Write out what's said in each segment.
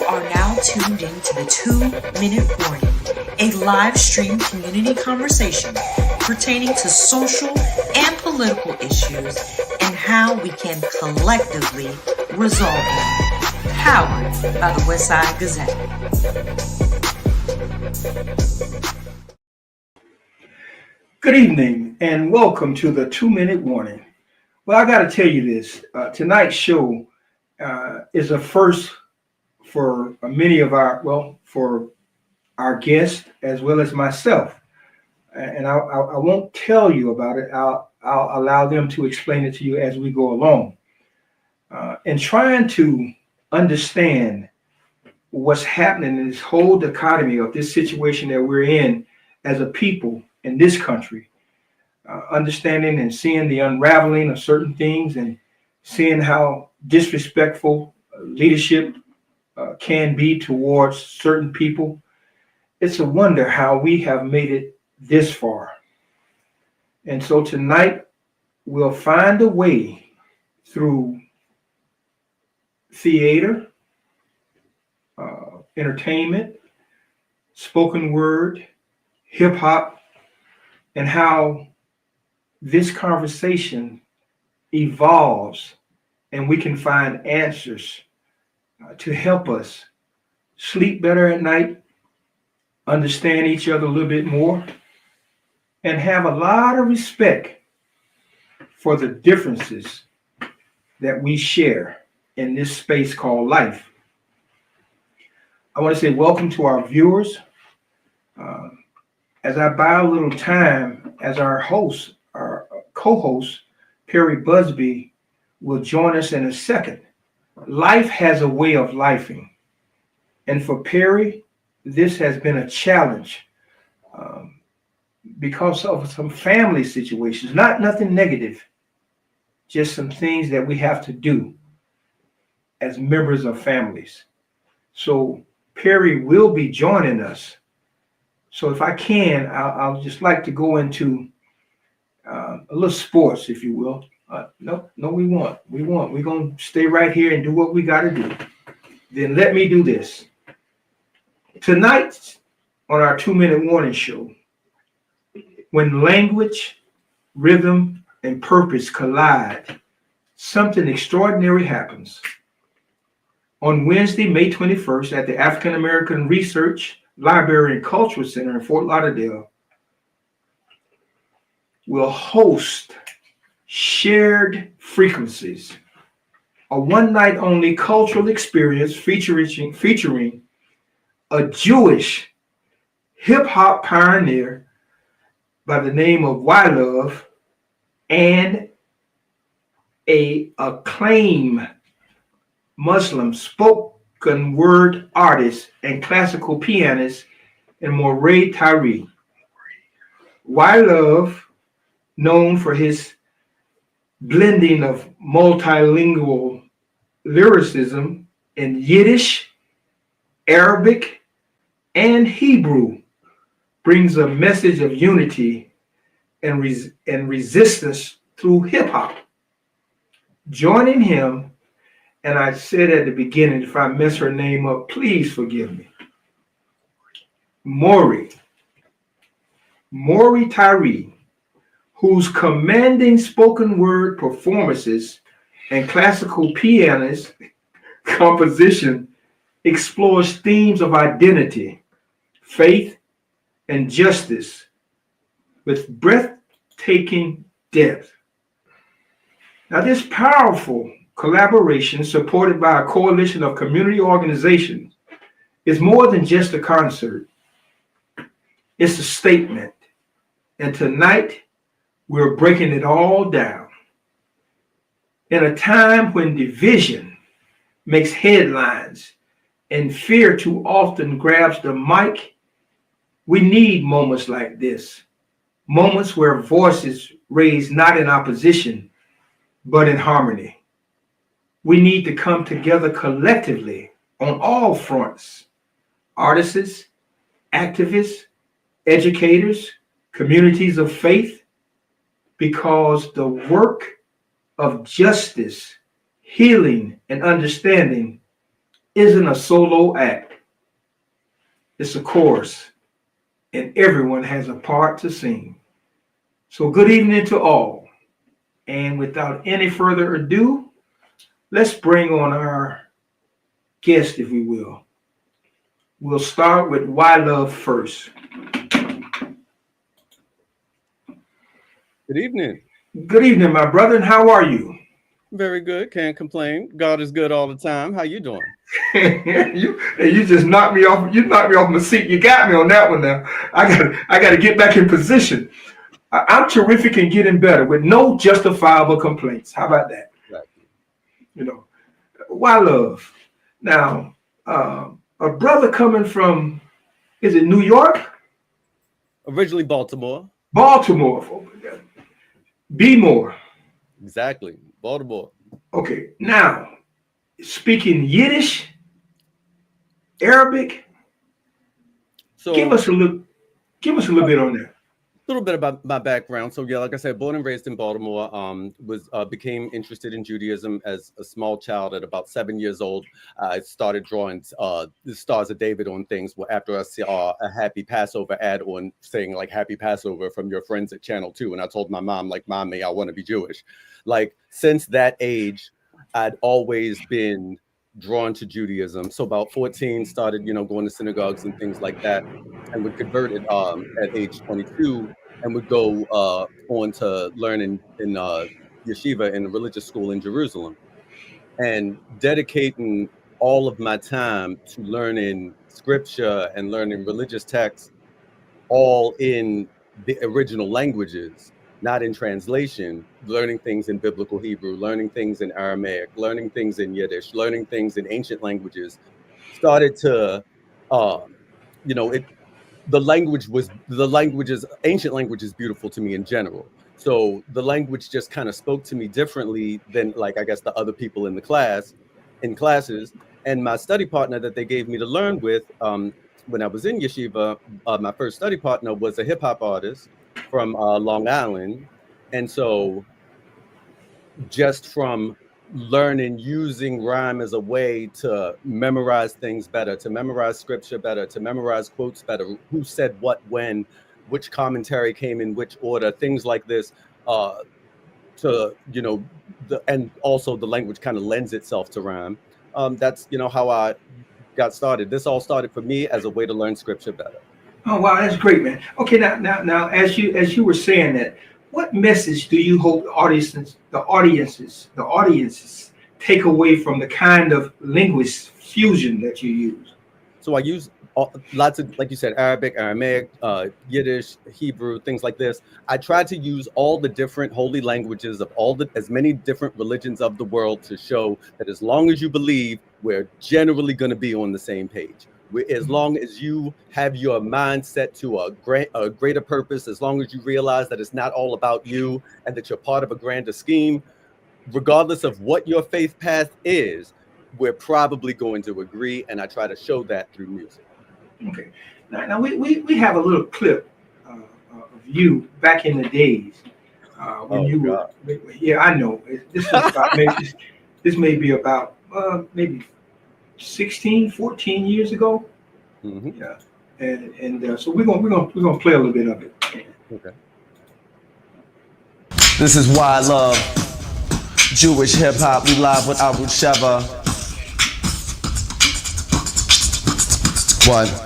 are now tuned in to the 2-Minute Warning, a live stream community conversation pertaining to social and political issues and how we can collectively resolve them. Powered by the Westside Gazette. Good evening and welcome to the 2-Minute Warning. Well, I got to tell you this. Tonight's show is a first for many of for our guests as well as myself. And I won't tell you about it. I'll allow them to explain it to you as we go along. And trying to understand what's happening in this whole dichotomy of this situation that we're in as a people in this country, understanding and seeing the unraveling of certain things and seeing how disrespectful leadership can be towards certain people. It's a wonder how we have made it this far. And so tonight we'll find a way through theater, entertainment, spoken word, hip hop, and how this conversation evolves and we can find answers to help us sleep better at night, understand each other a little bit more, and have a lot of respect for the differences that we share in this space called life. I want to say welcome to our viewers. As I buy a little time, as our host, our co-host, Perry Busby, will join us in a second. Life has a way of lifing. And for Perry, this has been a challenge because of some family situations, nothing negative, just some things that we have to do as members of families. So Perry will be joining us. So if I can, I'll just like to go into a little sports, if you will. No, we won't. We're going to stay right here and do what we got to do. Then let me do this. Tonight on our 2-Minute Warning show, when language, rhythm, and purpose collide, something extraordinary happens. On Wednesday, May 21st, at the African American Research, Library and Cultural Center in Fort Lauderdale, we'll host Shared Frequencies, a one-night-only cultural experience featuring a Jewish hip-hop pioneer by the name of Y-Love and a acclaimed Muslim spoken word artist and classical pianist in Mori Taiye. Y-Love, known for his blending of multilingual lyricism in Yiddish, Arabic, and Hebrew, brings a message of unity and resistance through hip hop. Joining him, and I said at the beginning, if I mess her name up, please forgive me, Mori Taiye, whose commanding spoken word performances and classical pianist composition explores themes of identity, faith, and justice with breathtaking depth. Now, this powerful collaboration, supported by a coalition of community organizations, is more than just a concert. It's a statement. And tonight, we're breaking it all down. In a time when division makes headlines and fear too often grabs the mic, we need moments like this. Moments where voices raised not in opposition, but in harmony. We need to come together collectively on all fronts. Artists, activists, educators, communities of faith, because the work of justice, healing, and understanding isn't a solo act, it's a chorus, and everyone has a part to sing. So, good evening to all. And without any further ado, let's bring on our guest, if we will. We'll start with Why Love first. Good evening. Good evening, my brother, and how are you? Very good. Can't complain. God is good all the time. How you doing? you just knocked me off. You knocked me off my seat. You got me on that one. Now I got to get back in position. I'm terrific and getting better with no justifiable complaints. How about that? Right. You know, why love? Now, a brother coming from, is it New York? Originally Baltimore. Baltimore. Be more. Exactly. Baltimore. Okay. Now, speaking Yiddish, Arabic. So Give us a little bit on that. a little bit about my background. So yeah, like I said, born and raised in Baltimore. Became interested in Judaism as a small child. At about 7 years old, I started drawing the Stars of David on things. After I saw a Happy Passover ad on saying like Happy Passover from your friends at Channel 2, and I told my mom, like, Mommy, I want to be Jewish. Like since that age, I'd always been drawn to Judaism. So about 14, started going to synagogues and things like that, and would converted at age 22, and would go on to learn in yeshiva in a religious school in Jerusalem, and dedicating all of my time to learning scripture and learning religious texts, all in the original languages, not in translation, learning things in biblical Hebrew, learning things in Aramaic, learning things in Yiddish, learning things in ancient languages, started to, ancient language is beautiful to me in general. So the language just kind of spoke to me differently than, like, I guess the other people in classes. And my study partner that they gave me to learn with, when I was in yeshiva, my first study partner was a hip hop artist from Long Island. And so just from learning using rhyme as a way to memorize things better, to memorize scripture better, to memorize quotes better, who said what when, which commentary came in which order, things like this, and also the language kind of lends itself to rhyme. That's how I got started. This all started for me as a way to learn scripture better. Oh wow, that's great, man. Okay, now, as you were saying that, what message do you hope the audiences take away from the kind of linguist fusion that you use? So I use lots of, like you said, Arabic, Aramaic, Yiddish, Hebrew, things like this. I try to use all the different holy languages of as many different religions of the world to show that as long as you believe, we're generally going to be on the same page. As long as you have your mind set to a greater purpose, as long as you realize that it's not all about you and that you're part of a grander scheme, regardless of what your faith path is, we're probably going to agree. And I try to show that through music. Okay. Now we have a little clip of you back in the days when you were. Yeah, I know. This is about this may be about maybe 16, 14 years ago. Mm-hmm. Yeah, and so we're gonna play a little bit of it. Okay. This is why I love Jewish hip hop. We live with Abu Sheva. What?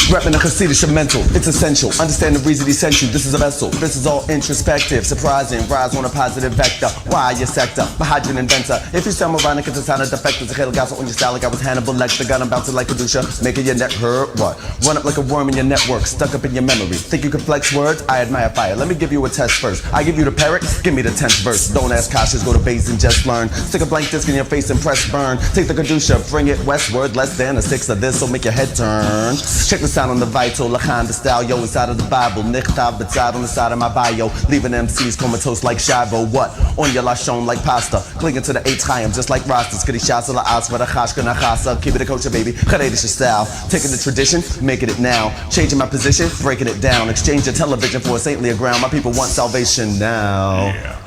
Reppin' the Hasidic mental, it's essential. Understand the reason he sent you. This is a vessel. This is all introspective, surprising. Rise on a positive vector. Why your sector? Mahadran inventor. If you sound moronic, it's a sound of defectors. A hell gas on your style like I was Hannibal Lecter. Got him bouncing like Kedusha, making your neck hurt. What? Run up like a worm in your network, stuck up in your memory. Think you can flex words? I admire fire. Let me give you a test first. I give you the parrot, give me the 10th verse. Don't ask cautious, go to base and just learn. Stick a blank disc in your face and press burn. Take the Kedusha, bring it westward. Less than a 6 of this, so make your head turn. Check the sound on the vital, Lacan the style, yo, inside of the Bible. Nichtav b'tzad on the side of my bio. Leaving MCs comatose like Shivo. What? On your lashon like pasta. Clinging to the Eitz Chaim just like Rastas. Kiddy shots of la asva, the chashka nachasa. Keep it a culture, baby. Kadedish style. Taking the tradition, making it now. Changing my position, breaking it down. Exchange your television for a saintlier ground. My people want salvation now. Yeah.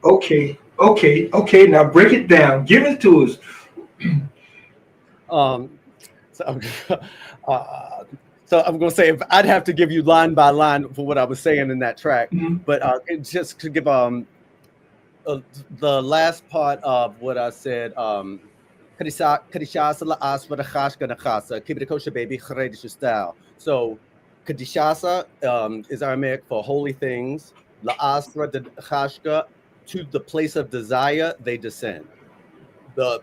Okay. Okay. Now break it down. Give it to us. Um, so, uh, so I'm going to say I'd have to give you line by line for what I was saying in that track, Mhm. but just to give the last part of what I said. Kadishasa la aswa da khashka na khasa, keep it kosher baby, khredisha style. So Kadishasa is Aramaic for holy things. La asra da khashka, to the place of desire they descend. The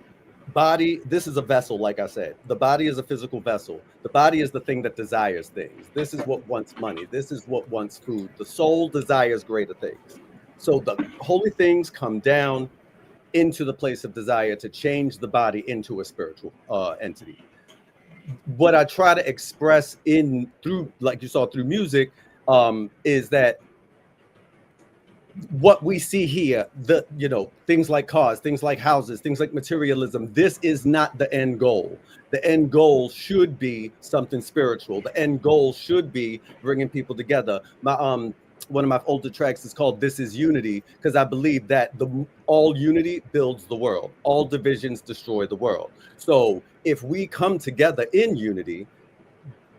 body, this is a vessel, like I said. The body is a physical vessel. The body is the thing that desires things. This is what wants money. This is what wants food. The soul desires greater things. So the holy things come down into the place of desire to change the body into a spiritual entity. What I try to express in through, like you saw through music, is that what we see here, things like cars, things like houses, things like materialism, this is not the end goal. The end goal should be something spiritual. The end goal should be bringing people together. One of my older tracks is called This Is Unity, because I believe that all unity builds the world. All divisions destroy the world. So if we come together in unity,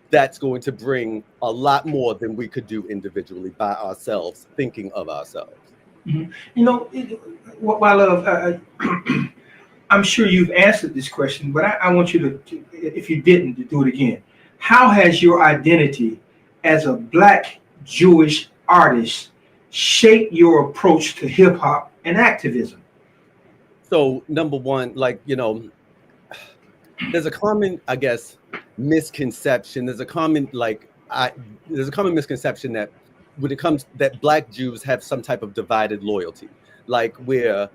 that's going to bring a lot more than we could do individually by ourselves, thinking of ourselves. Mhm. You know, what I love, I'm sure you've answered this question, but I want you to, if you didn't, to do it again. How has your identity as a Black Jewish artist shaped your approach to hip hop and activism? So number one, there's a common, I guess, misconception. There's a common misconception that when it comes that Black Jews have some type of divided loyalty, like we're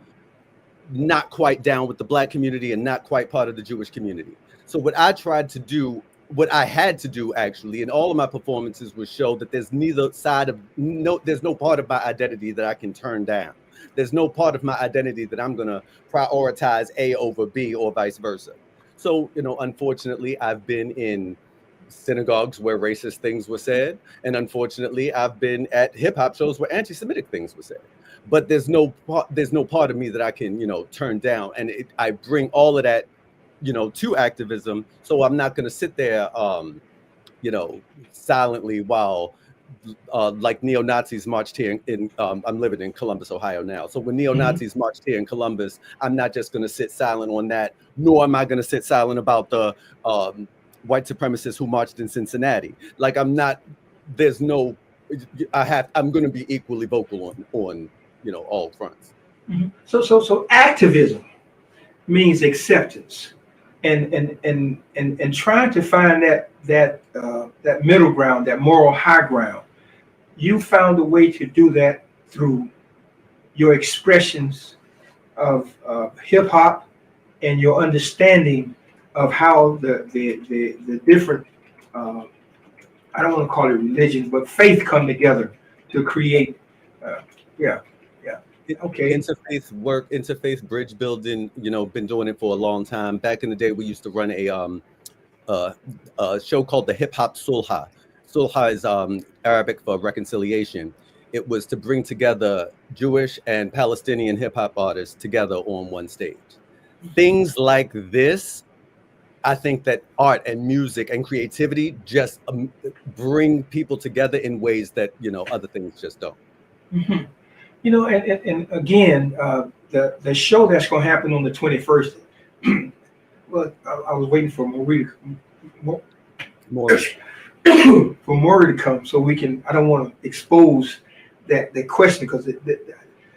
not quite down with the Black community and not quite part of the Jewish community. So what I tried to do, what I had to do actually in all of my performances was show that there's there's no part of my identity that I can turn down. There's no part of my identity that I'm going to prioritize A over B or vice versa. So, unfortunately, I've been in synagogues where racist things were said. And unfortunately, I've been at hip hop shows where anti-Semitic things were said. But there's no part of me that I can, turn down. And I bring all of that, to activism. So I'm not going to sit there, silently while like neo-Nazis marched here I'm living in Columbus, Ohio now. So when neo-Nazis marched here in Columbus, I'm not just going to sit silent on that, nor am I going to sit silent about the white supremacists who marched in Cincinnati. Like I'm going to be equally vocal on all fronts. Mm-hmm. So activism means acceptance, and trying to find that middle ground, that moral high ground. You found a way to do that through your expressions of hip hop and your understanding of how the different I don't want to call it religions, but faith come together to create. Yeah. Okay. Interfaith bridge building. Been doing it for a long time. Back in the day, we used to run a show called the Hip Hop Sulha. Sulha is Arabic for reconciliation. It was to bring together Jewish and Palestinian hip hop artists together on one stage. Things like this, I think that art and music and creativity just bring people together in ways that other things just don't. Mm-hmm. And again, the show that's going to happen on the 21st. Well, I was waiting for Mori for Mori to come, so we can. I don't want to expose that question because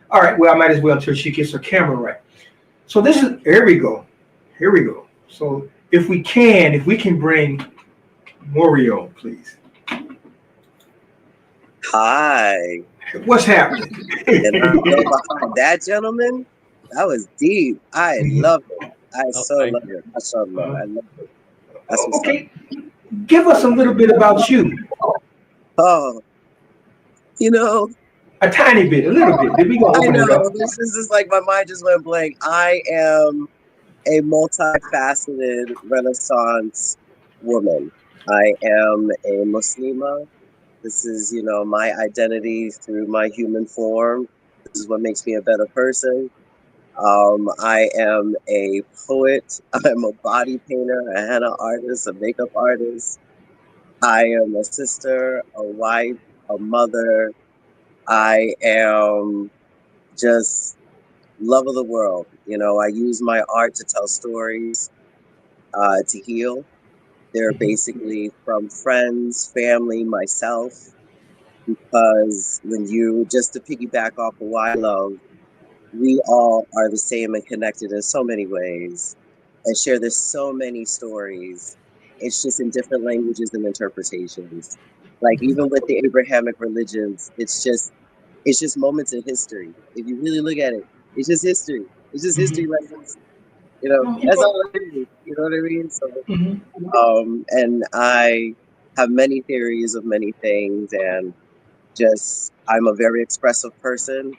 all right. Well, I might as well until she gets her camera right. So here we go. So if we can bring Mori on, please. Hi. What's happening? That gentleman, that was deep. I love it. I love it. I love it. That's okay. Give us a little bit about you. Oh, a tiny bit, a little bit. Did we go? I know. This is just like my mind just went blank. I am a multifaceted Renaissance woman. I am a Muslima. This is, my identity through my human form. This is what makes me a better person. I am a poet. I'm a body painter, a henna artist, a makeup artist. I am a sister, a wife, a mother. I am just love of the world. You know, I use my art to tell stories, to heal. They're basically from friends, family, myself. Because when you, just to piggyback off of why I love, we all are the same and connected in so many ways and share this so many stories. It's just in different languages and interpretations. Like even with the Abrahamic religions, it's just moments in history. If you really look at it, it's just history. It's just history lessons. You know, that's all it is. You know what I mean? So and I have many theories of many things, and just I'm a very expressive person.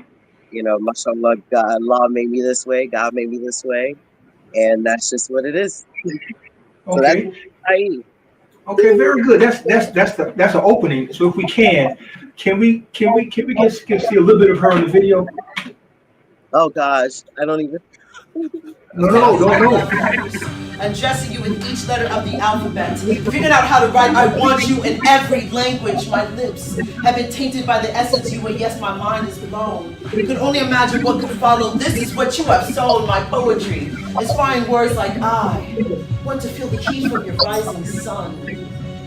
You know, mashallah, God, Allah made me this way. God made me this way, and that's just what it is. So that's Okay. Taiye. Okay, very good. That's an opening. So if we can we get see a little bit of her in the video? Oh gosh, I don't even. No, don't. Undressing you with each letter of the alphabet. Figured out how to write I want you in every language. My lips have been tainted by the essence you, and yes, my mind is blown. Could only imagine what could follow. This is what you have sown. My poetry is fine words like I want to feel the heat from your rising sun.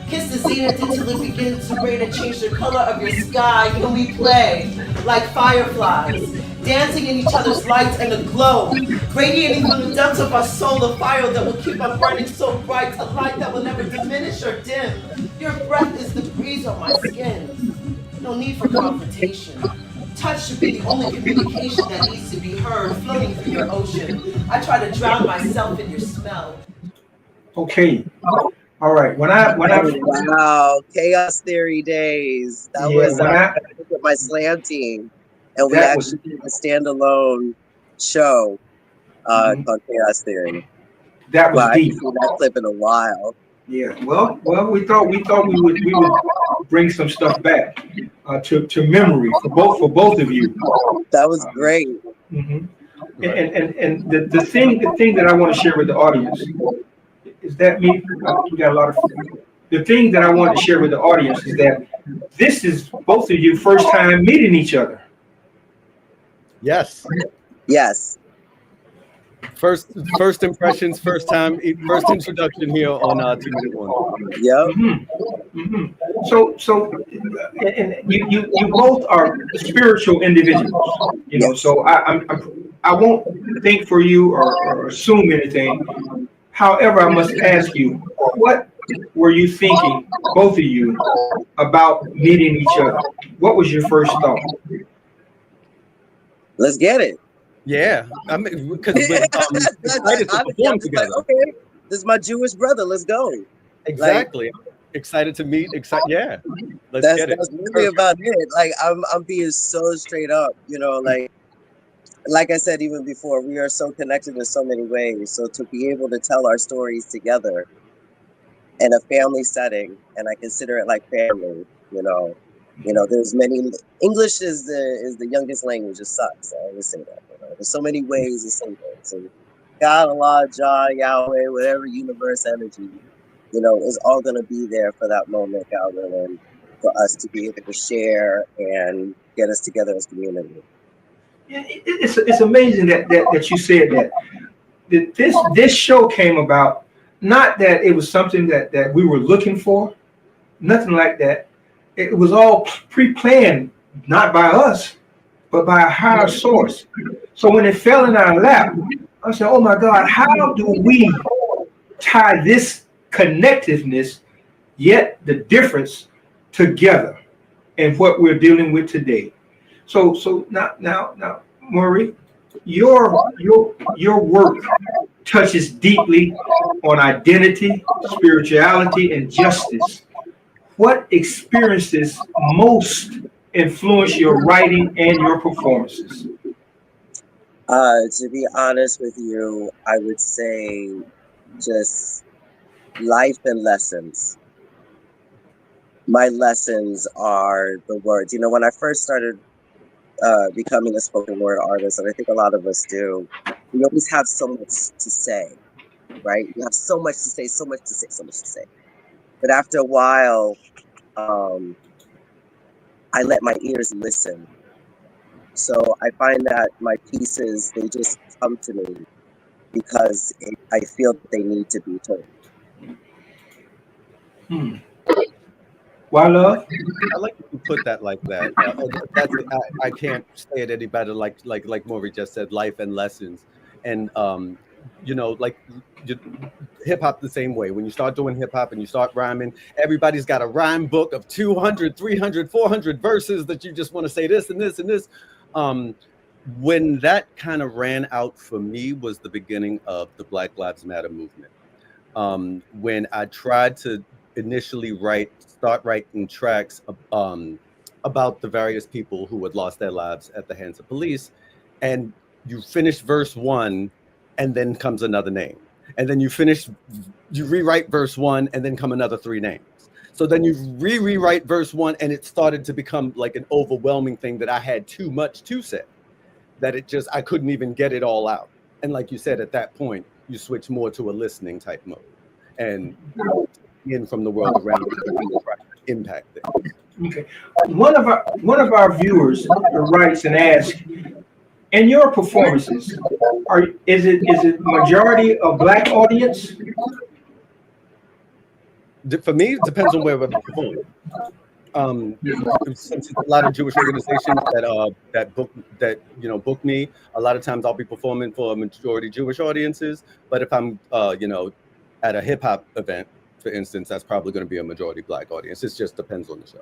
Kiss the zenith until it begins to rain and change the color of your sky. Can we play like fireflies, dancing in each other's light and a glow, radiating from the depths of our soul, a fire that will keep on burning so bright, a light that will never diminish or dim. Your breath is the breeze on my skin. No need for confrontation. Touch should be the only communication that needs to be heard, floating through your ocean. I try to drown myself in your smell. Okay. All right. Wow, chaos theory days. That Yeah, was with my slam team, and we that was actually did a standalone show called Chaos Theory. that Well, was I haven't deep. seen that clip in a while. Yeah. Well, we thought we would bring some stuff back to memory for both of you. That was great. hmm And the thing that I want to share with the audience is that we got a lot of the thing that I want to share with the audience is that this is both of you first time meeting each other. Yes. Yes. First impressions, first introduction here on 2 Minute Warning. Yep. So and you both are spiritual individuals, you know. Yes. So I won't think for you or assume anything. However, I must ask you, what were you thinking, both of you, about meeting each other? What was your first thought? Let's get it. Yeah, I mean, because we're excited to perform together. Like, okay, this is my Jewish brother. Let's go. Exactly. Excited to meet. Yeah. Let's get it. That's really about it. Like I'm being so straight up. You know, like I said even before, we are so connected in so many ways. So to be able to tell our stories together in a family setting, and I consider it like family. You know, there's many. English is the youngest language. It sucks. I always say that. You know? There's so many ways to say things. And God, Allah, Jah, Yahweh, whatever universe energy, you know, is all gonna be there for that moment, God willing, for us to be able to share and get us together as community. Yeah, it's amazing that you said that this show came about, not that it was something that we were looking for, nothing like that. It was all pre-planned, not by us, but by a higher source. So when it fell in our lap, I said, oh my God, how do we tie this connectiveness, yet the difference, together in what we're dealing with today? So now, Mori, your work touches deeply on identity, spirituality, and justice. What experiences most influence your writing and your performances? To be honest with you, I would say just life and lessons. My lessons are the words. You know, when I first started becoming a spoken word artist, and I think a lot of us do, we always have so much to say, right? You have so much to say, so much to say, so much to say. But after a while, I let my ears listen. So I find that my pieces, they just come to me because I feel that they need to be told. Why love? I like that you put that like that. That's I can't say it any better. Like Maury just said, life and lessons, and you know, like hip hop the same way. When you start doing hip hop and you start rhyming, everybody's got a rhyme book of 200, 300, 400 verses that you just want to say this and this and this. When that kind of ran out for me was the beginning of the Black Lives Matter movement. When I tried to initially start writing tracks about the various people who had lost their lives at the hands of police, and you finish verse one, and then comes another name, and then you rewrite verse one, and then come another three names. So then you rewrite verse one, and it started to become like an overwhelming thing that I had too much to say, that I couldn't even get it all out. And like you said, at that point, you switch more to a listening type mode, and in from the world around you, impact things. Okay. One of our viewers writes and asks, in your performances, is it majority of Black audience? For me, it depends on where we're performing. Since it's a lot of Jewish organizations that book me, a lot of times I'll be performing for a majority Jewish audiences. But if I'm at a hip hop event, for instance, that's probably going to be a majority Black audience. It just depends on the show.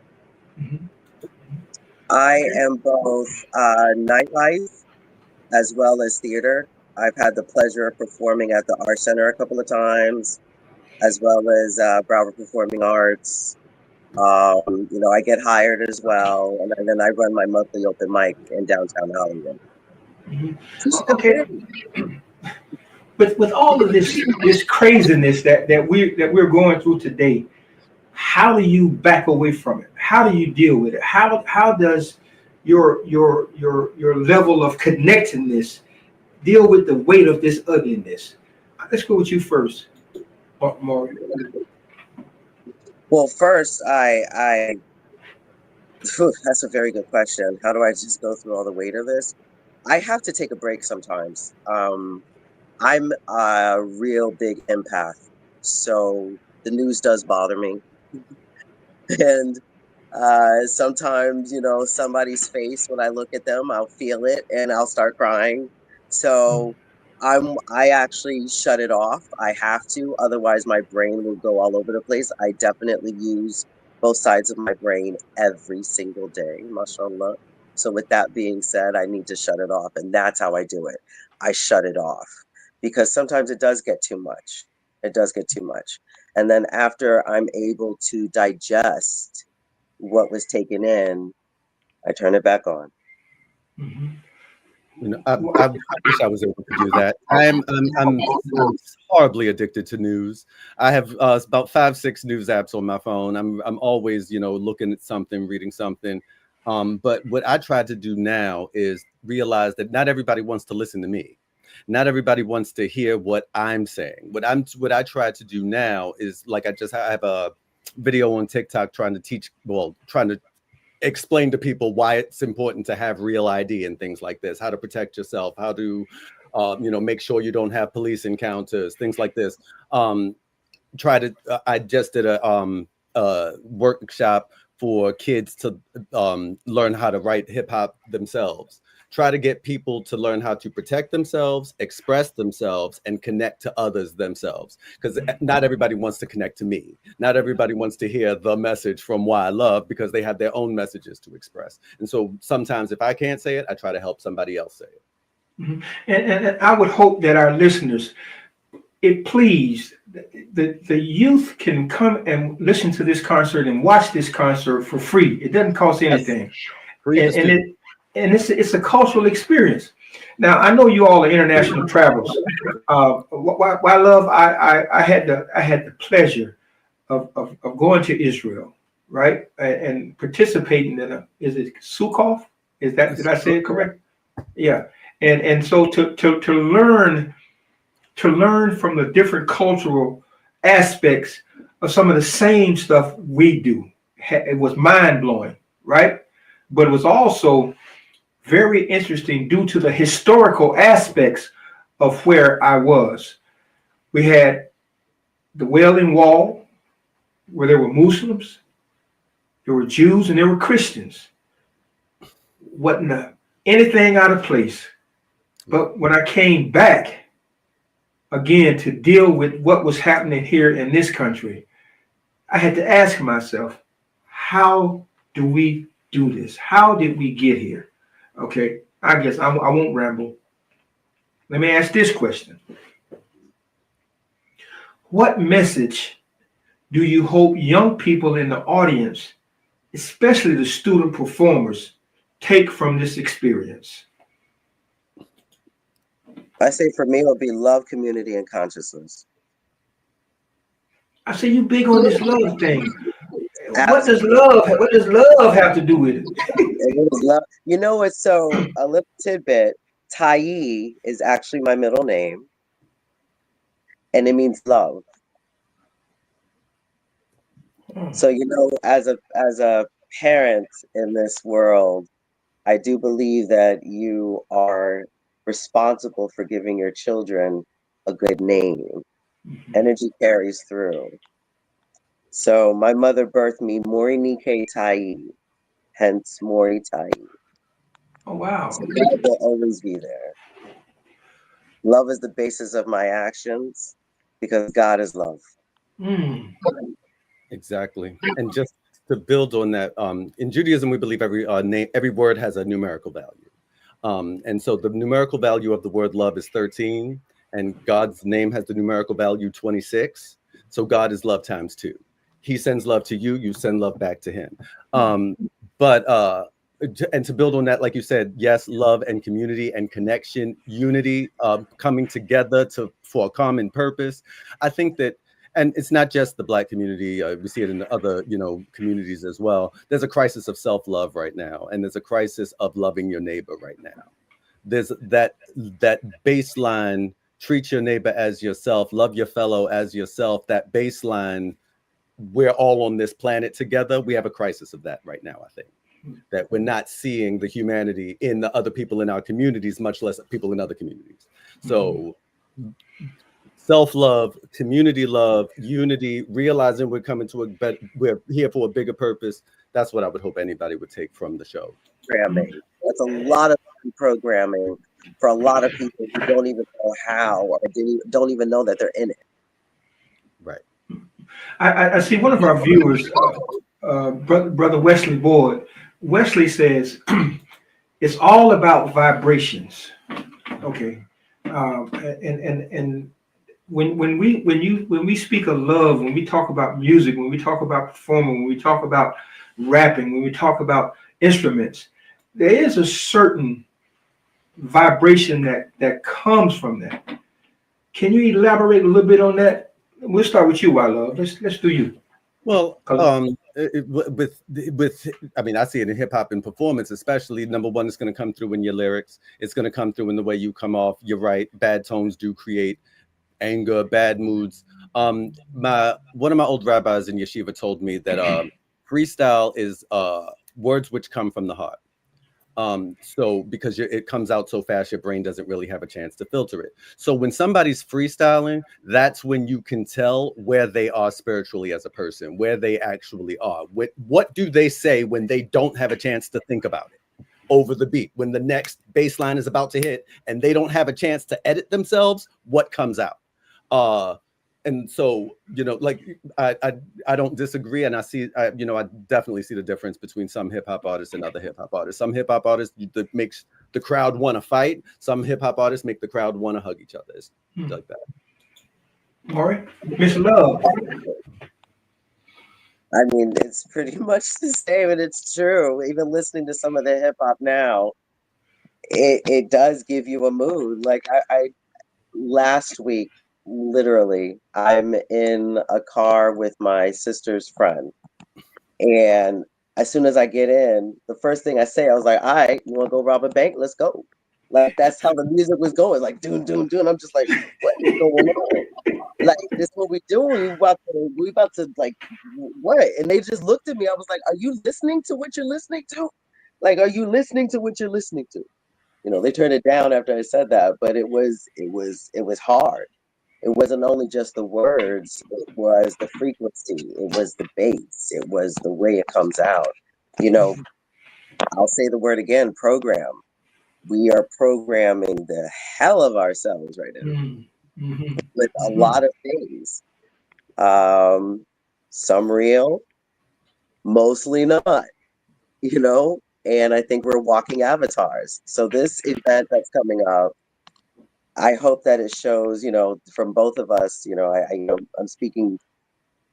Mm-hmm. I am both nightlife as well as theater. I've had the pleasure of performing at the Art Center a couple of times, as well as Broward Performing Arts. I get hired as well, and then I run my monthly open mic in downtown Hollywood. Mm-hmm. Okay. With all of this craziness that we're going through today, how do you back away from it? How do you deal with it? How does your level of connectedness deal with the weight of this ugliness? Let's go with you first, Maury. Well, first, that's a very good question. How do I just go through all the weight of this? I have to take a break sometimes. I'm a real big empath, so the news does bother me. And sometimes, somebody's face, when I look at them, I'll feel it and I'll start crying. So I actually shut it off. I have to, otherwise my brain will go all over the place. I definitely use both sides of my brain every single day, mashallah. So with that being said, I need to shut it off, and that's how I do it. I shut it off because sometimes it does get too much. It does get too much. And then after I'm able to digest what was taken in, I turn it back on. Mm-hmm. I wish I was able to do that. I'm horribly addicted to news. I have about 5-6 news apps on my phone. I'm always looking at something, reading something. But what I try to do now is realize that not everybody wants to listen to me. Not everybody wants to hear what I'm saying. What I try to do now is, like, I have a video on TikTok trying to explain to people why it's important to have real ID and things like this, how to protect yourself, how to make sure you don't have police encounters, things like this. I just did a workshop for kids to learn how to write hip hop themselves. Try to get people to learn how to protect themselves, express themselves, and connect to others themselves. Because not everybody wants to connect to me. Not everybody wants to hear the message from Why I Love, because they have their own messages to express. And so sometimes if I can't say it, I try to help somebody else say it. Mm-hmm. And I would hope that our listeners, please, the youth can come and listen to this concert and watch this concert for free. It doesn't cost anything. And it's a cultural experience. Now, I know you all are international travelers. Why Love, I had the pleasure of going to Israel, right, and participating in is it Sukkot? Is that, did I say it correct? Yeah. And so to learn from the different cultural aspects of some of the same stuff we do, it was mind blowing, right? But it was also very interesting due to the historical aspects of where I was. We had the Wailing Wall, where there were Muslims, there were Jews, and there were Christians. Wasn't anything out of place. But when I came back again to deal with what was happening here in this country, I had to ask myself, how do we do this? How did we get here? Okay, I guess I won't ramble. Let me ask this question. What message do you hope young people in the audience, especially the student performers, take from this experience? I say for me, it would be love, community, and consciousness. I say you big on this love thing. Absolutely. What does love have to do with it? It is love. You know what? So a little tidbit. Taiye is actually my middle name, and it means love. So as a parent in this world, I do believe that you are responsible for giving your children a good name. Energy carries through. So my mother birthed me Mori Taiye, hence Mori Taiye. Oh wow. So love will always be there. Love is the basis of my actions because God is love. Mm. Exactly. And just to build on that, in Judaism, we believe every word has a numerical value. And so the numerical value of the word love is 13, and God's name has the numerical value 26. So God is love times 2. He sends love to you, you send love back to him. And to build on that, like you said, yes, love and community and connection, unity, coming together for a common purpose. I think that, and it's not just the Black community. We see it in the other, communities as well. There's a crisis of self-love right now, and there's a crisis of loving your neighbor right now. There's that baseline: treat your neighbor as yourself, love your fellow as yourself. That baseline, we're all on this planet together. We have a crisis of that right now, I think. That we're not seeing the humanity in the other people in our communities, much less people in other communities. So self-love, community love, unity, realizing we're we're here for a bigger purpose. That's what I would hope anybody would take from the show. Programming. That's a lot of programming for a lot of people who don't even know how or don't even know that they're in it. Right. I see one of our viewers, Brother Wesley Boyd. Wesley says it's all about vibrations. Okay, and when we speak of love, when we talk about music, when we talk about performing, when we talk about rapping, when we talk about instruments, there is a certain vibration that comes from that. Can you elaborate a little bit on that? We'll start with you, my love. Let's do you. Well, I mean, I see it in hip hop and performance, especially. Number one, it's going to come through in your lyrics. It's going to come through in the way you come off. You're right. Bad tones do create anger, bad moods. One of my old rabbis in yeshiva told me that freestyle is words which come from the heart. So because it comes out so fast, your brain doesn't really have a chance to filter it. So when somebody's freestyling, that's when you can tell where they are spiritually as a person, where they actually are. What do they say when they don't have a chance to think about it over the beat? When the next bass line is about to hit and they don't have a chance to edit themselves, what comes out? And so, like I don't disagree, and I definitely see the difference between some hip hop artists and other hip hop artists. Some hip hop artists that makes the crowd want to fight. Some hip hop artists make the crowd want to hug each other. It's like that. Maury, Miss Love. I mean, it's pretty much the same, and it's true. Even listening to some of the hip hop now, it does give you a mood. Like I last week. Literally, I'm in a car with my sister's friend, and as soon as I get in, the first thing I say, I was like, all right, you want to go rob a bank? Let's go. Like, that's how the music was going. Like, doon, doon, doon. I'm just like, what is going on? Like, this is what we doing. We about to like, what? And they just looked at me. I was like, are you listening to what you're listening to? Like, are you listening to what you're listening to? You know, they turned it down after I said that, but it was hard. It wasn't only just the words, it was the frequency, it was the bass, it was the way it comes out. You know, I'll say the word again, program. We are programming the hell of ourselves right now with a lot of things. Some real, mostly not, you know, and I think we're walking avatars. So this event that's coming up, I hope that it shows, you know, from both of us, you know, I'm speaking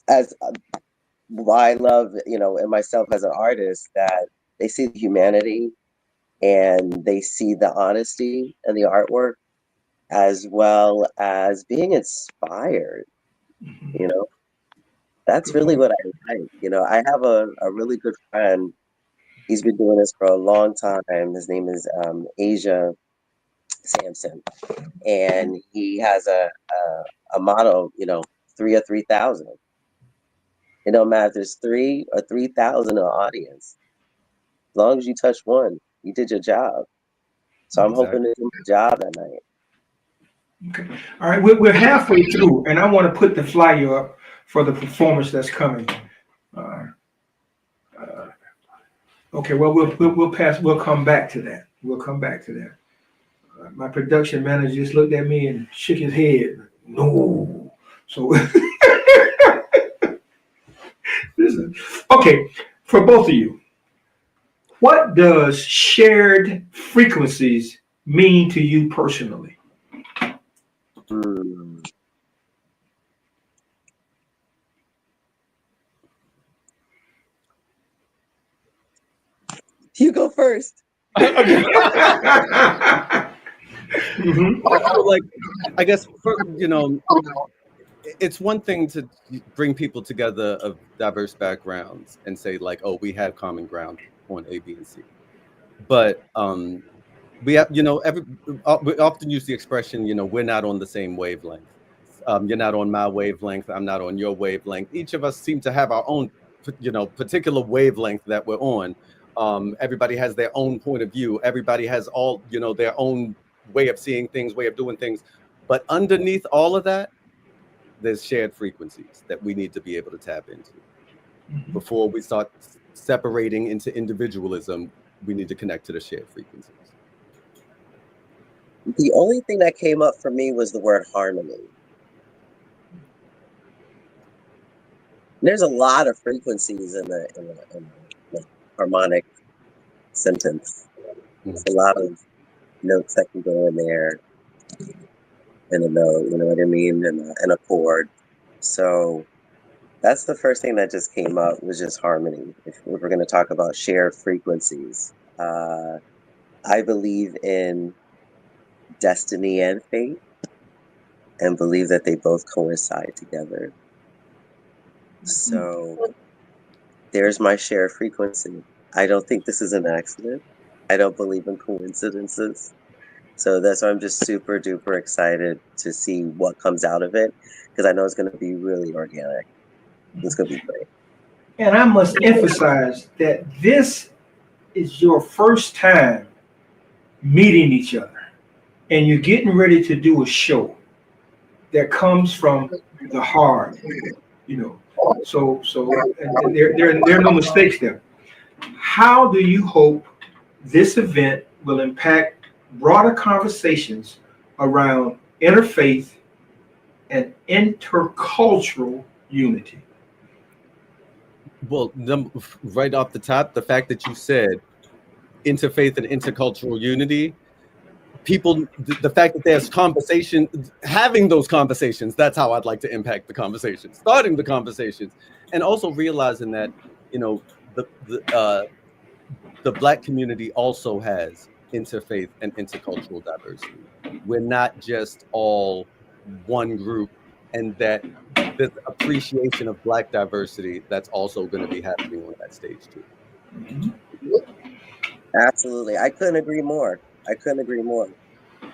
as I love, you know, and myself as an artist, that they see the humanity and they see the honesty and the artwork, as well as being inspired, you know. That's really what I like. You know, I have a really good friend. He's been doing this for a long time. His name is Asia Sampson, and he has a motto, you know, 3 or 3,000. It don't matter if there's 3 or 3,000 in the audience. As long as you touch one, you did your job. So I'm hoping to do my job that night. Okay. All right, we're halfway through, and I want to put the flyer up for the performance that's coming. Uh, okay, well, we'll pass. We'll come back to that. We'll come back to that. My production manager just looked at me and shook his head. No. So, listen. Okay, for both of you, what does shared frequencies mean to you personally? Hmm. You go first. Like, I guess you know, it's one thing to bring people together of diverse backgrounds and say like, oh, we have common ground on A, B, and C, but we have, you know, we often use the expression, you know, we're not on the same wavelength. You're not on my wavelength. I'm not on your wavelength. Each of us seem to have our own, you know, particular wavelength that we're on. Everybody has their own point of view. Everybody has all, you know, their own way of seeing things, way of doing things. But underneath all of that, there's shared frequencies that we need to be able to tap into. Before we start separating into individualism, we need to connect to the shared frequencies. The only thing that came up for me was the word harmony. There's a lot of frequencies in the harmonic sentence. There's a lot of notes that can go in there in a note, you know what I mean, and a chord. So that's the first thing that just came up, was just harmony. If we're going to talk about shared frequencies, I believe in destiny and fate, and believe that they both coincide together. So there's my shared frequency. I don't think this is an accident. I don't believe in coincidences. So that's why I'm just super duper excited to see what comes out of it, because I know it's going to be really organic. It's going to be great. And I must emphasize that this is your first time meeting each other, and you're getting ready to do a show that comes from the heart, you know. So and there are no mistakes there. How do you hope this event will impact broader conversations around interfaith and intercultural unity? Well, right off the top, the fact that you said interfaith and intercultural unity, people, the fact that there's conversation, having those conversations, that's how I'd like to impact the conversation, starting the conversations, and also realizing that, you know, the Black community also has interfaith and intercultural diversity. We're not just all one group, and that this appreciation of Black diversity that's also going to be happening on that stage too. Absolutely. I couldn't agree more. I couldn't agree more.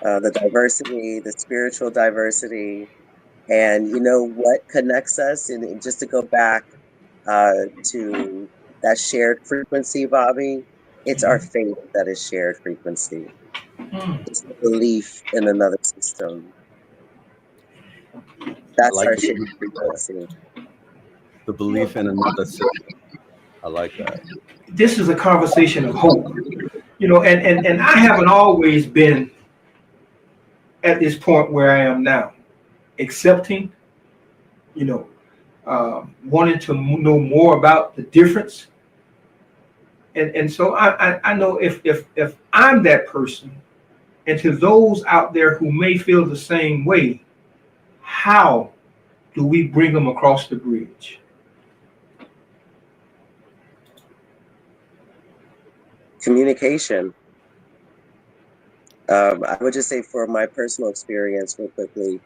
The diversity, the spiritual diversity, and you know what connects us? And just to go back to that shared frequency, Bobby, it's our faith that is shared frequency. It's the belief in another system. I That's like our shared frequency. the belief in another system. I like that. This is a conversation of hope, you know, and I haven't always been at this point where I am now, accepting, you know, wanting to know more about the difference. And so I know if I'm that person, and to those out there who may feel the same way, how do we bring them across the bridge? Communication. I would just say, for my personal experience, real quickly,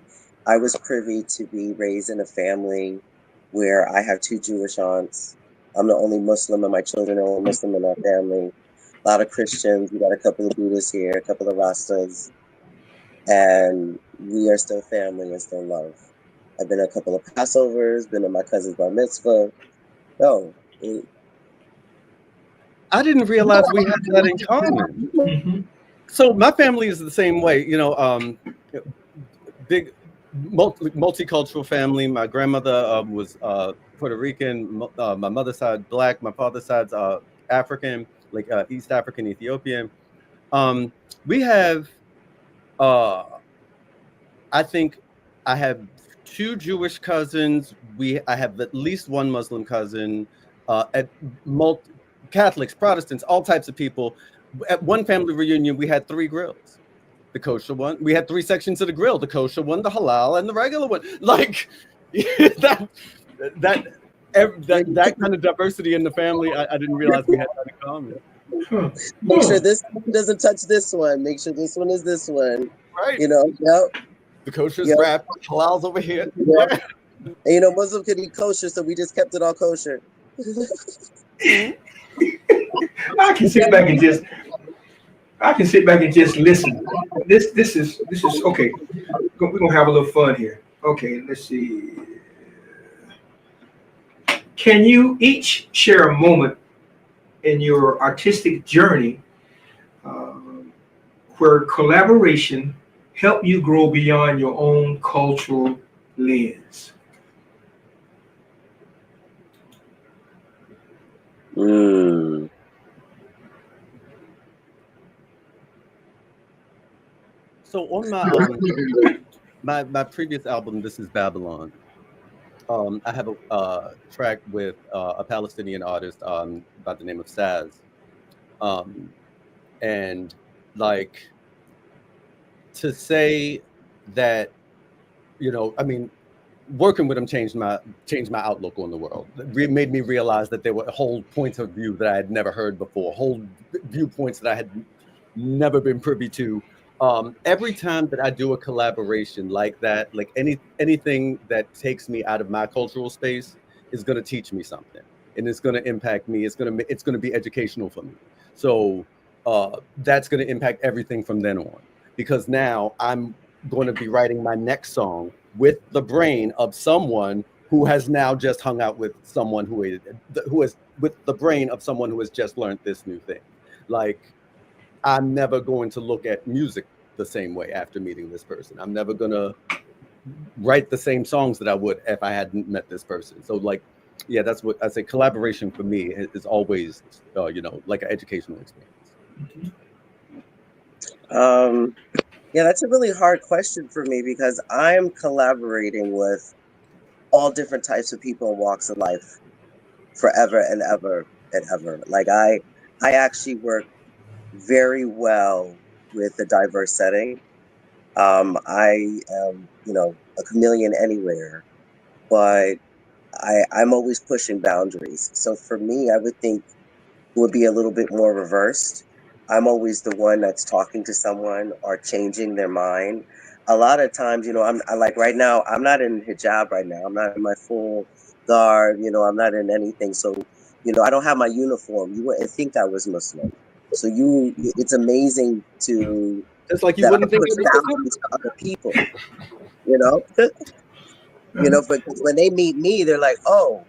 I was privy to be raised in a family where I have 2 Jewish aunts. I'm the only Muslim, and my children are all Muslim in our family. A lot of Christians. We got a couple of Buddhists here, a couple of Rastas, and we are still family and still love. I've been to a couple of Passovers, been to my cousin's bar mitzvah. No, I didn't realize we had that in common. Mm-hmm. So my family is the same way, you know, big multicultural family. My grandmother was Puerto Rican, my mother's side Black, my father's side's African, like East African, Ethiopian. We have, I think I have 2 Jewish cousins. I have at least 1 Muslim cousin, at Catholics, Protestants, all types of people. At one family reunion, we had 3 grills. The kosher one, we had 3 sections of the grill: the kosher one, the halal, and the regular one. Like that kind of diversity in the family, I didn't realize we had that in common. make sure this one doesn't touch this one. Make sure this one is this one. Right. You know, yep. The kosher's Yep. wrapped, halal's over here. Yep. And you know, Muslim could eat kosher, so we just kept it all kosher. I can sit back and just listen. This is okay. We're gonna have a little fun here. Okay, let's see. Can you each share a moment in your artistic journey where collaboration helped you grow beyond your own cultural lens? So on my previous album, This Is Babylon, I have a track with a Palestinian artist by the name of Saz, and like, to say that, you know, I mean, working with him changed my outlook on the world. It made me realize that there were whole points of view that I had never heard before, whole viewpoints that I had never been privy to. Every time that I do a collaboration like that, like anything that takes me out of my cultural space is going to teach me something, and it's going to impact me. It's going to be educational for me. So that's going to impact everything from then on, because now I'm going to be writing my next song with the brain of someone who has now just hung out with someone who is with the brain of someone who has just learned this new thing. Like, I'm never going to look at music the same way after meeting this person. I'm never going to write the same songs that I would if I hadn't met this person. So, like, yeah, that's what I say. Collaboration for me is always, you know, like an educational experience. Yeah, that's a really hard question for me, because I'm collaborating with all different types of people and walks of life forever and ever and ever. Like, I actually work very well with a diverse setting. I am, you know, a chameleon anywhere, but I'm always pushing boundaries. So for me, I would think it would be a little bit more reversed. I'm always the one that's talking to someone or changing their mind. A lot of times, you know, I like right now, I'm not in hijab right now. I'm not in my full garb, you know, I'm not in anything. So You know, I don't have my uniform. You wouldn't think I was Muslim. So it's amazing Just like you that I wouldn't think push it was Muslim. boundaries to other people. You know, you know, but when they meet me, they're like, "Oh,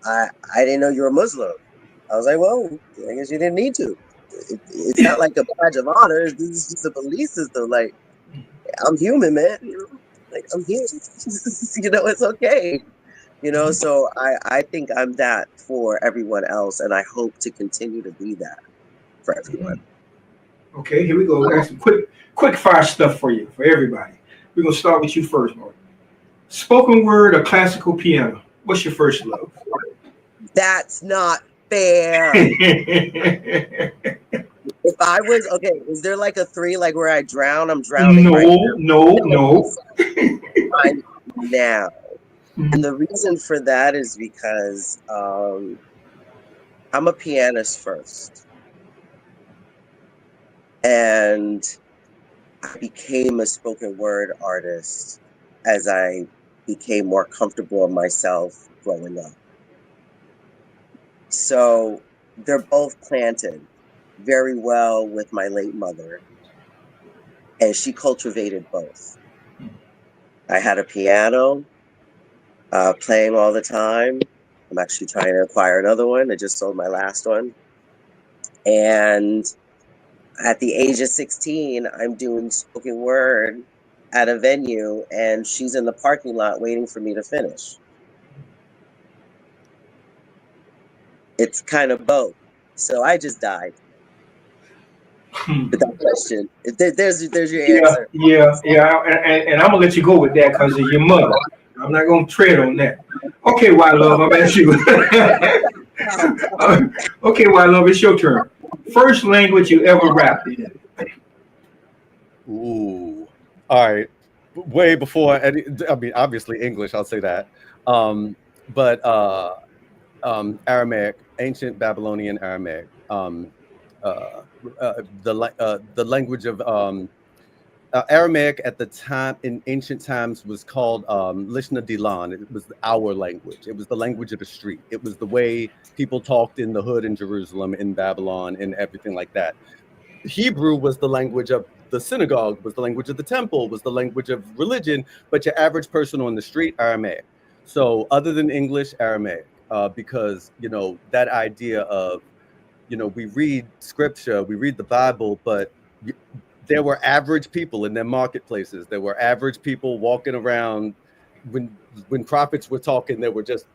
I didn't know you were Muslim." I was like, "Well, I guess you didn't need to. It's not like a badge of honor. This is just a belief system. Like, I'm human, man. You know, like I'm human. You know, it's okay." You know, so I think I'm that for everyone else, and I hope to continue to be that for everyone. Okay, here we go. I got some quick fire stuff for you, for everybody. We're gonna start with you first, Mori. Spoken word or classical piano? What's your first love? That's not fair. If I was okay, is there like a 3, like where I drown? I'm drowning right now. No. Right now. And the reason for that is because I'm a pianist first. And I became a spoken word artist as I became more comfortable in myself growing up. So they're both planted very well with my late mother, and she cultivated both. I had a piano playing all the time. I'm actually trying to acquire another one. I just sold my last one. And at the age of 16, I'm doing spoken word at a venue, and she's in the parking lot waiting for me to finish. It's kind of both. So I just died. With that question, there's your answer. Yeah. And I'm gonna let you go with that because of your mother. I'm not gonna tread on that. Okay, White Love, I'm asking you. Okay, White Love, it's your turn. First language you ever rapped in? Ooh. All right. Way before any, I mean, obviously English, I'll say that. But Aramaic, ancient Babylonian Aramaic. The language of Aramaic at the time in ancient times was called Lishna Dilan. It was our language. It was the language of the street. It was the way people talked in the hood in Jerusalem, in Babylon, and everything like that. Hebrew was the language of the synagogue, was the language of the temple, was the language of religion, but your average person on the street, Aramaic. So other than English, Aramaic, because, you know, that idea of, you know, we read scripture, we read the Bible, but there were average people in their marketplaces. There were average people walking around. When prophets were talking, there were just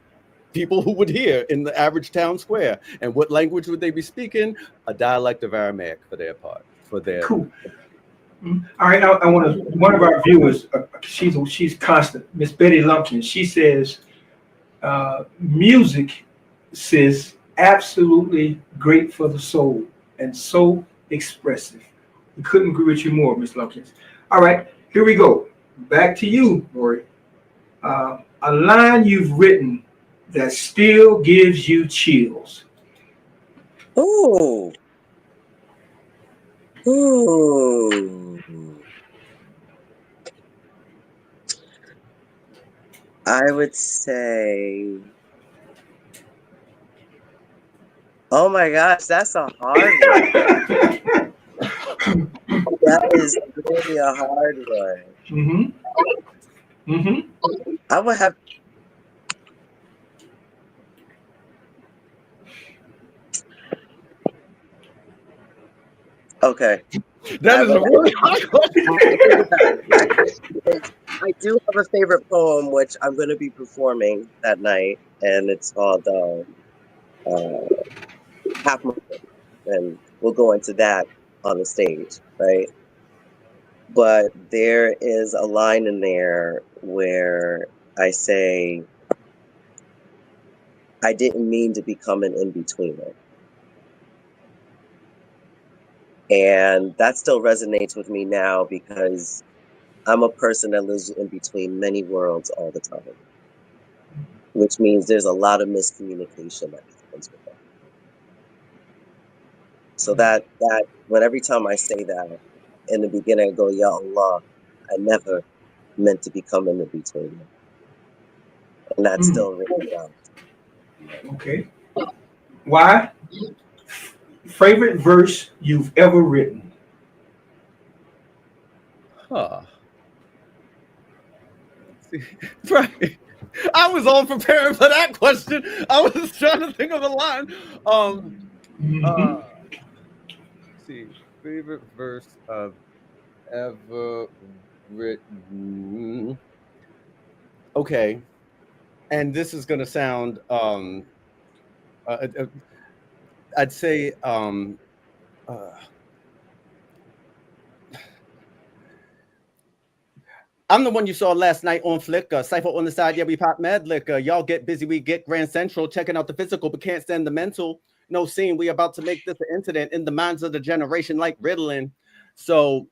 people who would hear in the average town square. And what language would they be speaking? A dialect of Aramaic for their part, for their. Cool. All right, I want to. One of our viewers, she's constant. Miss Betty Lumpkin. She says, music, sis, absolutely great for the soul and so expressive. We couldn't agree with you more, Miss Lumpkin. All right, here we go. Back to you, Mori. A line you've written that still gives you chills. Ooh. I would say, oh my gosh, that's a hard one. That is really a hard one. I would have. Okay. That is a really hard question. I do have a favorite poem, which I'm going to be performing that night, and it's called Half Moon, and we'll go into that on the stage, right? But there is a line in there where I say, I didn't mean to become an in-betweener. And that still resonates with me now because I'm a person that lives in between many worlds all the time, which means there's a lot of miscommunication that happens with that. So that when every time I say that, in the beginning I go, Ya Allah, I never meant to become an in-betweener. And that's still really well. Okay. Why? Favorite verse you've ever written? Huh. See, right. I was all preparing for that question. I was trying to think of a line. Uh, Mm-hmm. let's see, favorite verse I've ever written. Okay, and this is gonna sound I'd say uh, I'm the one you saw last night on Flick. Cypher on the side, yeah, we pop mad liquor. Y'all get busy, we get Grand Central, checking out the physical, but can't stand the mental. No scene, we about to make this an incident in the minds of the generation like Ritalin. So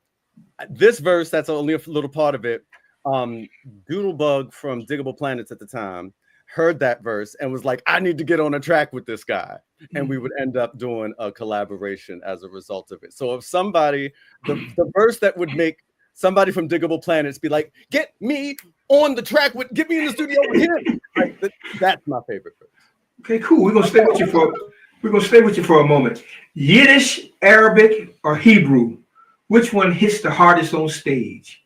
this verse, that's only a little part of it. Doodlebug from Diggable Planets at the time heard that verse and was like, I need to get on a track with this guy. And we would end up doing a collaboration as a result of it. So if somebody, the verse that would make somebody from Diggable Planets be like, get me on the track with, get me in the studio with him. Like, that's my favorite verse. Okay, cool. We're gonna stay with you for a moment. Yiddish, Arabic, or Hebrew? Which one hits the hardest on stage?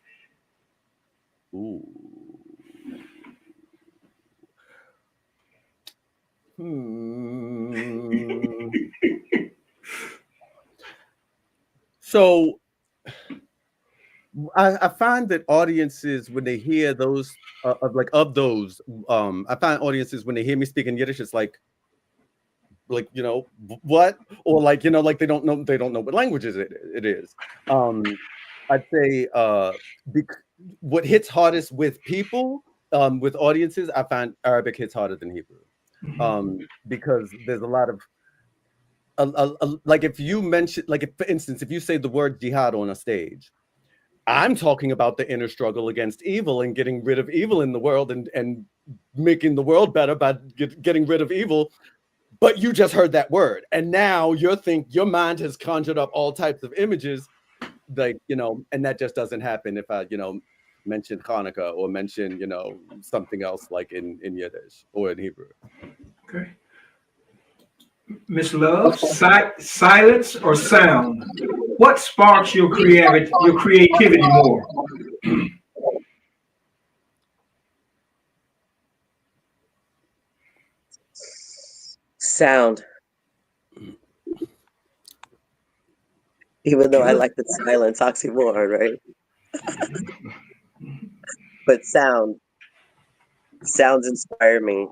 Ooh. So I find that audiences, when they hear those of those, I find audiences when they hear me speak in Yiddish, it's like you know what, or like like they don't know what languages it is. I'd say what hits hardest with people, with audiences, I find Arabic hits harder than Hebrew, because there's a lot of like if you mention, like, if, for instance, if you say the word jihad on a stage, I'm talking about the inner struggle against evil and getting rid of evil in the world and making the world better by getting rid of evil. But you just heard that word, and now your mind has conjured up all types of images, like, and that just doesn't happen if I mention Hanukkah or mention something else like in Yiddish or in Hebrew. Okay. Miss Love, silence or sound? What sparks your creativity more? Sound. Even though I like the silence oxymoron, right? But sounds inspire me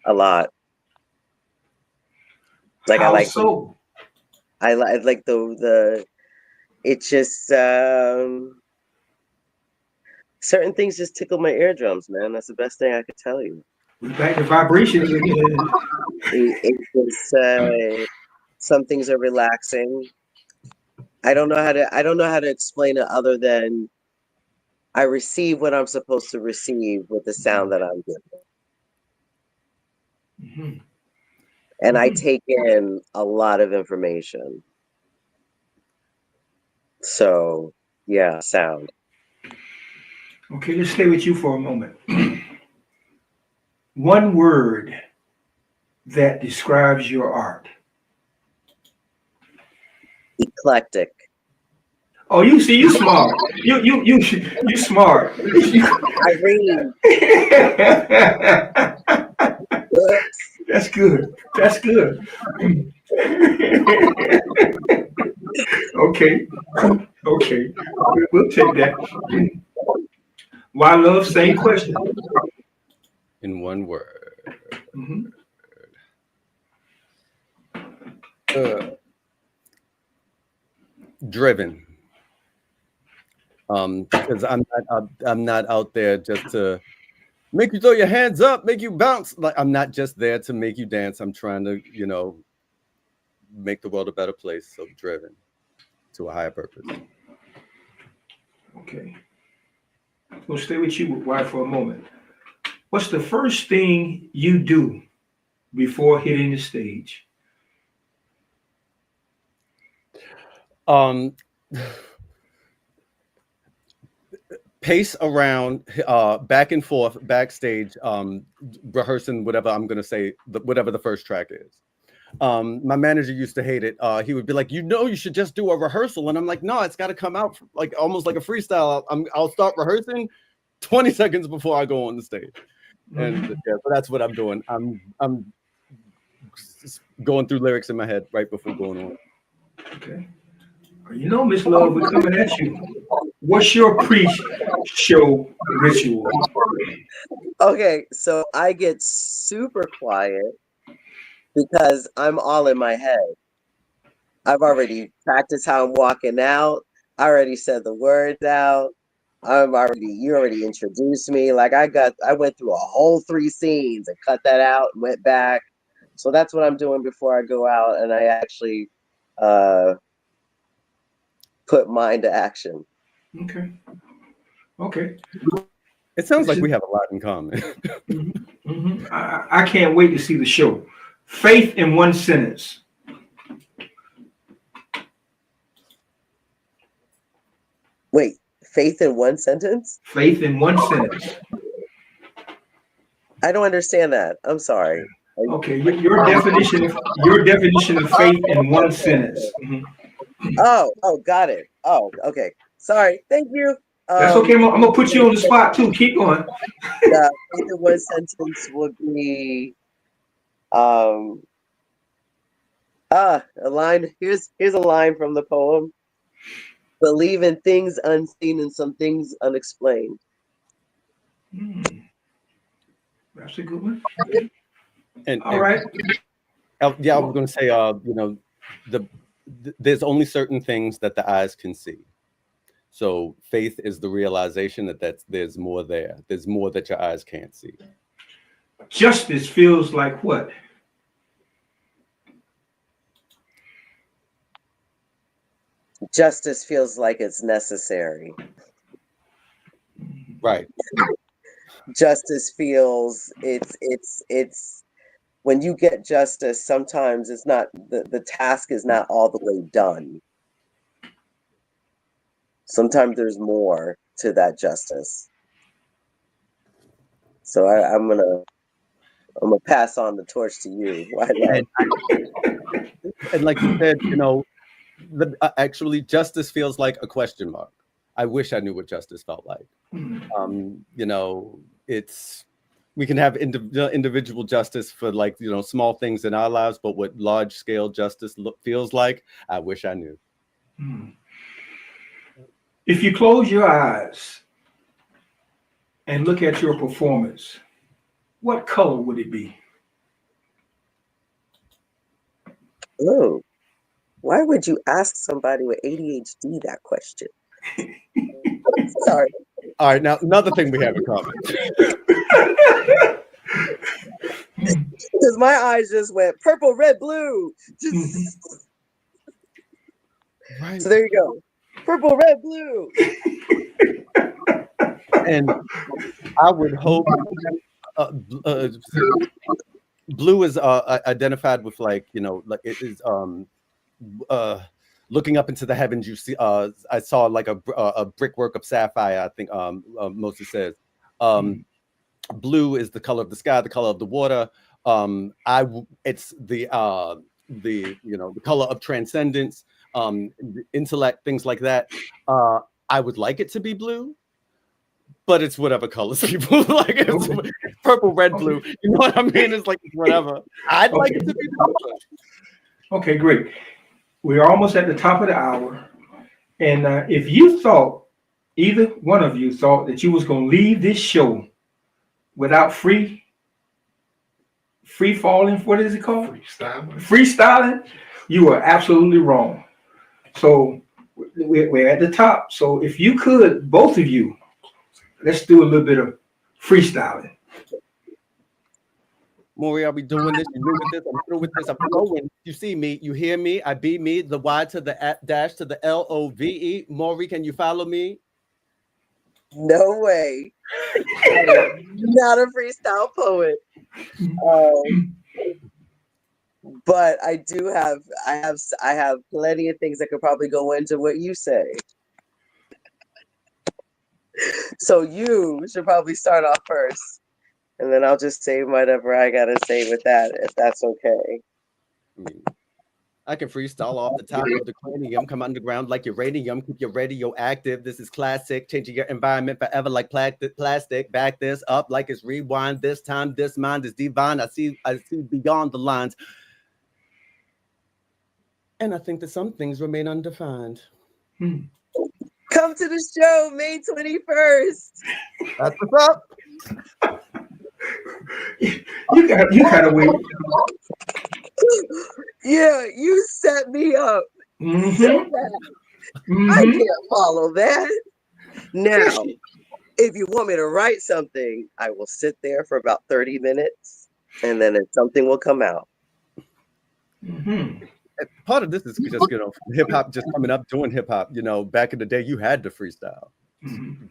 a lot. Like How I like so? I like the it just certain things just tickle my eardrums, man. That's the best thing I could tell you. We back to vibrations again. It just some things are relaxing. I don't know how to explain it other than I receive what I'm supposed to receive with the sound that I'm given. And I take in a lot of information. So, yeah, sound. Okay, let's stay with you for a moment. One word that describes your art. Eclectic. Oh, you see, you smart. You smart. I read. That's good. That's good. Okay. Okay. We'll take that. Why love? Same question. In one word. Mm-hmm. Driven. Because I'm not out there just to make you throw your hands up, make you bounce. Like, I'm not just there to make you dance. I'm trying to, make the world a better place. So driven to a higher purpose. Okay. We'll stay with you, why, for a moment. What's the first thing you do before hitting the stage? Pace around, back and forth, backstage, rehearsing whatever I'm gonna say, whatever the first track is. My manager used to hate it. He would be like, you should just do a rehearsal. And I'm like, no, it's got to come out like almost like a freestyle. I'll start rehearsing 20 seconds before I go on the stage. And yeah, so that's what I'm doing. I'm just going through lyrics in my head right before going on. Okay. You know, Miss Love, we're coming at you. What's your pre-show ritual? Okay, so I get super quiet because I'm all in my head. I've already practiced how I'm walking out. I already said the words out. You already introduced me. Like I went through a whole 3 scenes and cut that out and went back. So that's what I'm doing before I go out, and I actually put mine to action. Okay. Okay. It sounds like we have a lot in common. I can't wait to see the show. Faith in one sentence. Wait, faith in one sentence? Faith in one sentence. I don't understand that. I'm sorry. Okay, your definition of faith in one sentence. Oh, got it. Oh, okay. Sorry. Thank you. That's okay. I'm gonna put you on the spot too. Keep going. Yeah, faith in one sentence would be a line. Here's a line from the poem. Believe in things unseen and some things unexplained. That's a good one. All right. Yeah, I was going to say, there's only certain things that the eyes can see. So faith is the realization that there's more there. There's more that your eyes can't see. Justice feels like what? Justice feels like it's necessary. Right. Justice feels it's when you get justice, sometimes it's not the task is not all the way done. Sometimes there's more to that justice. So I'm gonna pass on the torch to you. And like you said, actually justice feels like a question mark. I wish I knew what justice felt like. We can have individual justice for small things in our lives, but what large scale justice feels like, I wish I knew. If you close your eyes and look at your performance, what color would it be? Oh, why would you ask somebody with ADHD that question? Sorry. All right, now another thing we have in common. Because my eyes just went purple, red, blue. Right. So there you go. Purple, red, blue. And I would hope blue is identified with it is looking up into the heavens. You see, I saw like a brickwork of sapphire. I think Moses says blue is the color of the sky, the color of the water. It's the color of transcendence, intellect, things like that. I would like it to be blue, but it's whatever colors people like. It's purple, red, blue. You know what I mean? It's like whatever. I'd like it to be blue. Okay, great. We're almost at the top of the hour. And if you thought, either one of you thought that you was going to leave this show without free falling, what is it called? Freestyling, you are absolutely wrong. So we're at the top. So if you could, both of you, let's do a little bit of freestyling. Maury, are we doing this? You new with this? I'm through with this. I'm going. You see me. You hear me. I be me. The Y to the dash to the LOVE. Maury, can you follow me? No way. Not a freestyle poet. But I have plenty of things that could probably go into what you say. So you should probably start off first. And then I'll just say whatever I gotta say with that, if that's okay. I mean, I can freestyle off the top of the cranium, come underground like uranium, keep your radio active. This is classic, changing your environment forever like plastic. Back this up like it's rewind. This time, this mind is divine. I see beyond the lines. And I think that some things remain undefined. Come to the show May 21st. That's what's up. You gotta wait. Yeah, you set me up. Mm-hmm. So bad. I can't follow that. Now, if you want me to write something, I will sit there for about 30 minutes and then something will come out. Mm-hmm. Part of this is just, hip hop just coming up, doing hip hop. Back in the day, you had to freestyle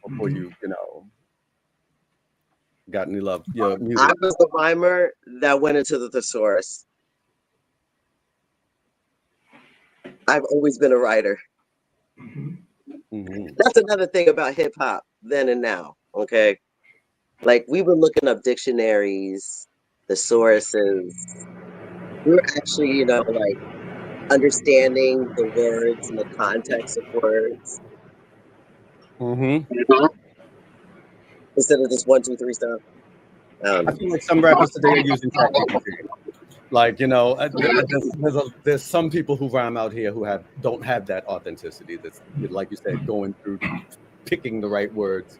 before you got any love. Music. I was the rhymer that went into the thesaurus. I've always been a writer. That's another thing about hip hop then and now. Okay, like we were looking up dictionaries, thesauruses. We were actually, like understanding the words and the context of words. Instead of just 1, 2, 3 stuff. I feel like some rappers today are using ChatGPT. Like, there's some people who rhyme out here who don't have that authenticity. That's, like you said, going through picking the right words.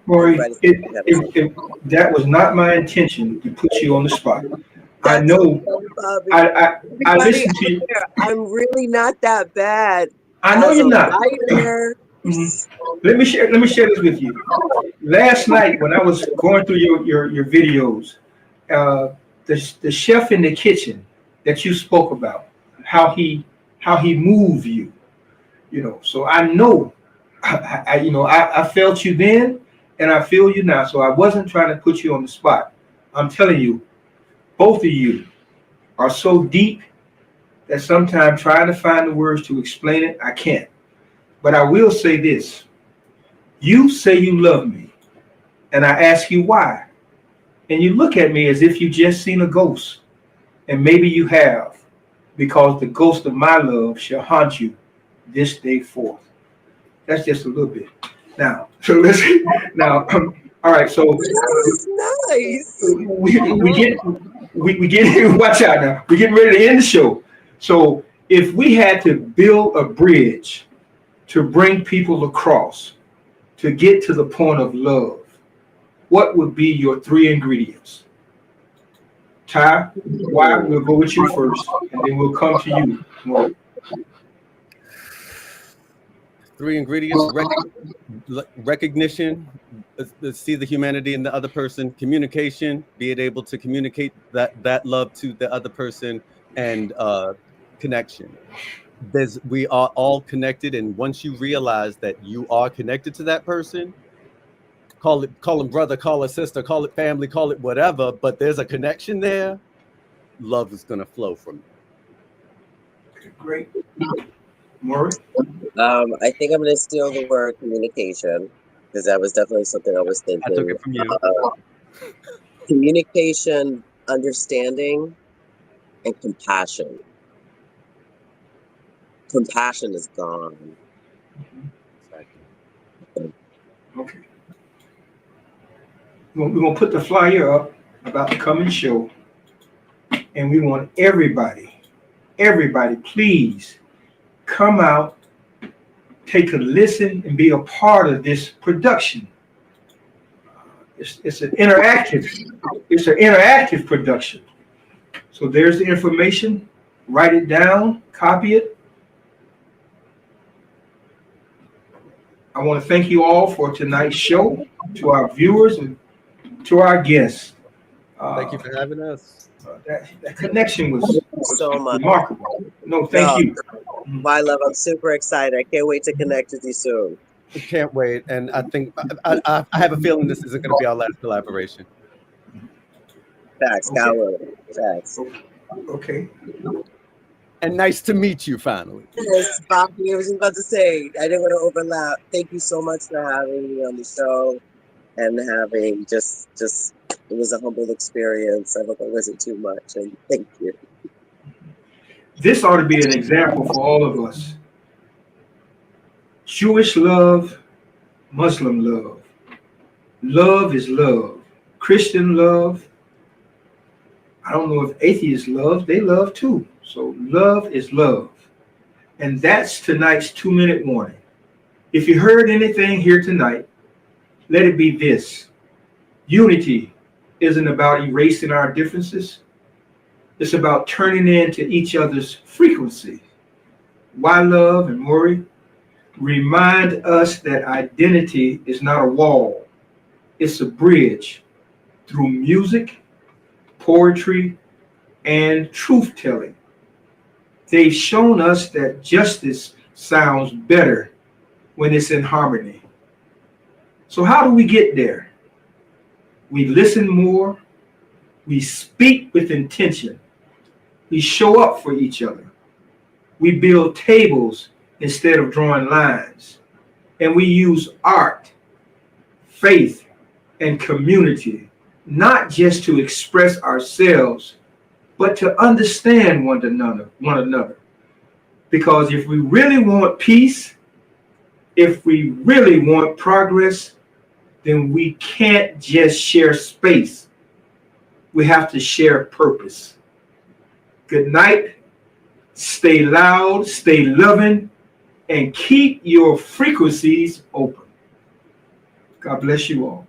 Maury, that was not my intention to put you on the spot. I know. I listen to you. I'm really not that bad. I know you're not. Let me share this with you. Last night when I was going through your videos, the chef in the kitchen that you spoke about, how he moved you, So I know, I felt you then, and I feel you now. So I wasn't trying to put you on the spot. I'm telling you, both of you are so deep that sometimes trying to find the words to explain it, I can't. But I will say this. You say you love me, and I ask you why. And you look at me as if you just seen a ghost. And maybe you have, because the ghost of my love shall haunt you this day forth. That's just a little bit. Now, so let's all right, so this is nice. We get watch out now. We're getting ready to end the show. So if we had to build a bridge to bring people across, to get to the point of love, what would be your 3 ingredients? Ty, why? We'll go with you first, and then we'll come to you. More. 3 ingredients: recognition, see the humanity in the other person; communication, being able to communicate that love to the other person; and connection. We are all connected, and once you realize that you are connected to that person, call him brother, call it sister, call it family, call it whatever, but there's a connection there, love is going to flow from it. Great. Maury? I think I'm going to steal the word communication, because that was definitely something I was thinking. I took it from you. Communication, understanding, and compassion. Compassion is gone. Okay. We're going to put the flyer up about the coming show, and we want everybody, please come out, take a listen, and be a part of this production. It's an interactive production. So there's the information. Write it down, copy it. I want to thank you all for tonight's show, to our viewers and to our guests. Thank you for having us. That connection was so much remarkable. No, thank you. My love, I'm super excited. I can't wait to connect with you soon. I can't wait. And I think I have a feeling this isn't going to be our last collaboration. Facts, facts. Okay. And nice to meet you finally. Yes, Bobby, I was about to say, I didn't want to overlap. Thank you so much for having me on the show and having just It was a humble experience. I hope I wasn't too much, and thank you. This ought to be an example for all of us. Jewish love, Muslim love. Love is love. Christian love. I don't know if atheists love, they love too. So love is love. And that's tonight's 2-minute warning. If you heard anything here tonight, let it be this. Unity isn't about erasing our differences. It's about turning into each other's frequency. Why Love and Mori remind us that identity is not a wall. It's a bridge through music, poetry, and truth-telling. They've shown us that justice sounds better when it's in harmony. So how do we get there? We listen more. We speak with intention. We show up for each other. We build tables instead of drawing lines. And we use art, faith, and community, not just to express ourselves, but to understand one another. Because if we really want peace, if we really want progress, then we can't just share space. We have to share purpose. Good night. Stay loud, stay loving, and keep your frequencies open. God bless you all.